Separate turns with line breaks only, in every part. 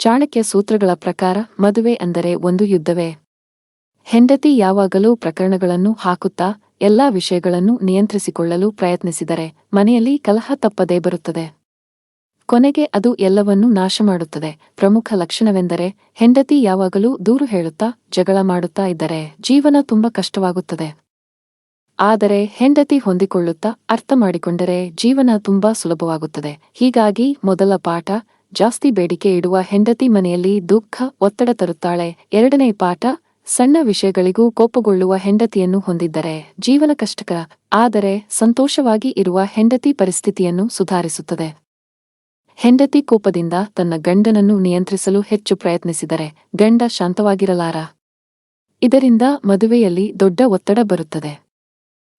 ಚಾಣಕ್ಯ ಸೂತ್ರಗಳ ಪ್ರಕಾರ ಮದುವೆ ಅಂದರೆ ಒಂದು ಯುದ್ಧವೇ. ಹೆಂಡತಿ ಯಾವಾಗಲೂ ಪ್ರಕರಣಗಳನ್ನು ಹಾಕುತ್ತಾ ಎಲ್ಲಾ ವಿಷಯಗಳನ್ನು ನಿಯಂತ್ರಿಸಿಕೊಳ್ಳಲು ಪ್ರಯತ್ನಿಸಿದರೆ ಮನೆಯಲ್ಲಿ ಕಲಹ ತಪ್ಪದೇ ಬರುತ್ತದೆ. ಕೊನೆಗೆ ಅದು ಎಲ್ಲವನ್ನೂ ನಾಶಮಾಡುತ್ತದೆ. ಪ್ರಮುಖ ಲಕ್ಷಣವೆಂದರೆ ಹೆಂಡತಿ ಯಾವಾಗಲೂ ದೂರು ಹೇಳುತ್ತಾ ಜಗಳ ಮಾಡುತ್ತಾ ಇದ್ದರೆ ಜೀವನ ತುಂಬಾ ಕಷ್ಟವಾಗುತ್ತದೆ. ಆದರೆ ಹೆಂಡತಿ ಹೊಂದಿಕೊಳ್ಳುತ್ತಾ ಅರ್ಥ ಮಾಡಿಕೊಂಡರೆ ಜೀವನ ತುಂಬಾ ಸುಲಭವಾಗುತ್ತದೆ. ಹೀಗಾಗಿ ಮೊದಲ ಪಾಠ, ಜಾಸ್ತಿ ಬೇಡಿಕೆ ಇಡುವ ಹೆಂಡತಿ ಮನೆಯಲ್ಲಿ ದುಃಖ, ಒತ್ತಡ ತರುತ್ತಾಳೆ. ಎರಡನೇ ಪಾಠ, ಸಣ್ಣ ವಿಷಯಗಳಿಗೂ ಕೋಪಗೊಳ್ಳುವ ಹೆಂಡತಿಯನ್ನು ಹೊಂದಿದ್ದರೆ ಜೀವನ ಕಷ್ಟಕರ. ಆದರೆ ಸಂತೋಷವಾಗಿ ಇರುವ ಹೆಂಡತಿ ಪರಿಸ್ಥಿತಿಯನ್ನು ಸುಧಾರಿಸುತ್ತದೆ. ಹೆಂಡತಿ ಕೋಪದಿಂದ ತನ್ನ ಗಂಡನನ್ನು ನಿಯಂತ್ರಿಸಲು ಹೆಚ್ಚು ಪ್ರಯತ್ನಿಸಿದರೆ ಗಂಡ ಶಾಂತವಾಗಿರಲಾರ. ಇದರಿಂದ ಮದುವೆಯಲ್ಲಿ ದೊಡ್ಡ ಒತ್ತಡ ಬರುತ್ತದೆ.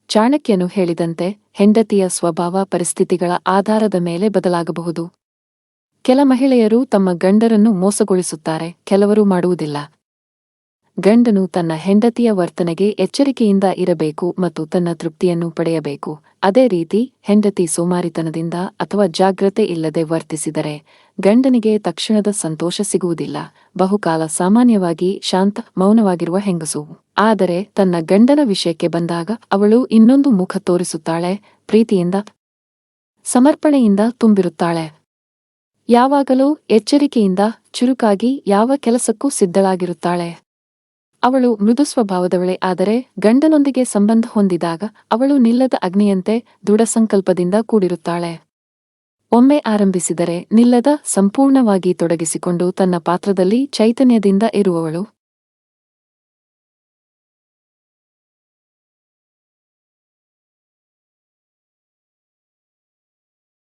ಚಾಣಕ್ಯನು ಹೇಳಿದಂತೆ ಹೆಂಡತಿಯ ಸ್ವಭಾವ ಪರಿಸ್ಥಿತಿಗಳ ಆಧಾರದ ಮೇಲೆ ಬದಲಾಗಬಹುದು. ಕೆಲ ಮಹಿಳೆಯರು ತಮ್ಮ ಗಂಡರನ್ನು ಮೋಸಗೊಳಿಸುತ್ತಾರೆ, ಕೆಲವರು ಮಾಡುವುದಿಲ್ಲ. ಗಂಡನು ತನ್ನ ಹೆಂಡತಿಯ ವರ್ತನೆಗೆ ಎಚ್ಚರಿಕೆಯಿಂದ ಇರಬೇಕು ಮತ್ತು ತನ್ನ ತೃಪ್ತಿಯನ್ನು ಪಡೆಯಬೇಕು. ಅದೇ ರೀತಿ ಹೆಂಡತಿ ಸೋಮಾರಿತನದಿಂದ ಅಥವಾ ಜಾಗ್ರತೆ ಇಲ್ಲದೆ ವರ್ತಿಸಿದರೆ ಗಂಡನಿಗೆ ತಕ್ಷಣದ ಸಂತೋಷ ಸಿಗುವುದಿಲ್ಲ. ಬಹುಕಾಲ ಸಾಮಾನ್ಯವಾಗಿ ಶಾಂತ, ಮೌನವಾಗಿರುವ ಹೆಂಗಸು ಆದರೆ ತನ್ನ ಗಂಡನ ವಿಷಯಕ್ಕೆ ಬಂದಾಗ ಅವಳು ಇನ್ನೊಂದು ಮುಖ ತೋರಿಸುತ್ತಾಳೆ, ಪ್ರೀತಿಯಿಂದ, ಸಮರ್ಪಣೆಯಿಂದ ತುಂಬಿರುತ್ತಾಳೆ. ಯಾವಾಗಲೂ ಎಚ್ಚರಿಕೆಯಿಂದ, ಚುರುಕಾಗಿ ಯಾವ ಕೆಲಸಕ್ಕೂ ಸಿದ್ಧಳಾಗಿರುತ್ತಾಳೆ. ಅವಳು ಮೃದು ಸ್ವಭಾವದವಳೆ. ಆದರೆ ಗಂಡನೊಂದಿಗೆ ಸಂಬಂಧ ಹೊಂದಿದಾಗ ಅವಳು ನಿಲ್ಲದ ಅಗ್ನಿಯಂತೆ ದೃಢಸಂಕಲ್ಪದಿಂದ ಕೂಡಿರುತ್ತಾಳೆ. ಒಮ್ಮೆ ಆರಂಭಿಸಿದರೆ ನಿಲ್ಲದ, ಸಂಪೂರ್ಣವಾಗಿ ತೊಡಗಿಸಿಕೊಂಡು ತನ್ನ ಪಾತ್ರದಲ್ಲಿ ಚೈತನ್ಯದಿಂದ ಇರುವವಳು.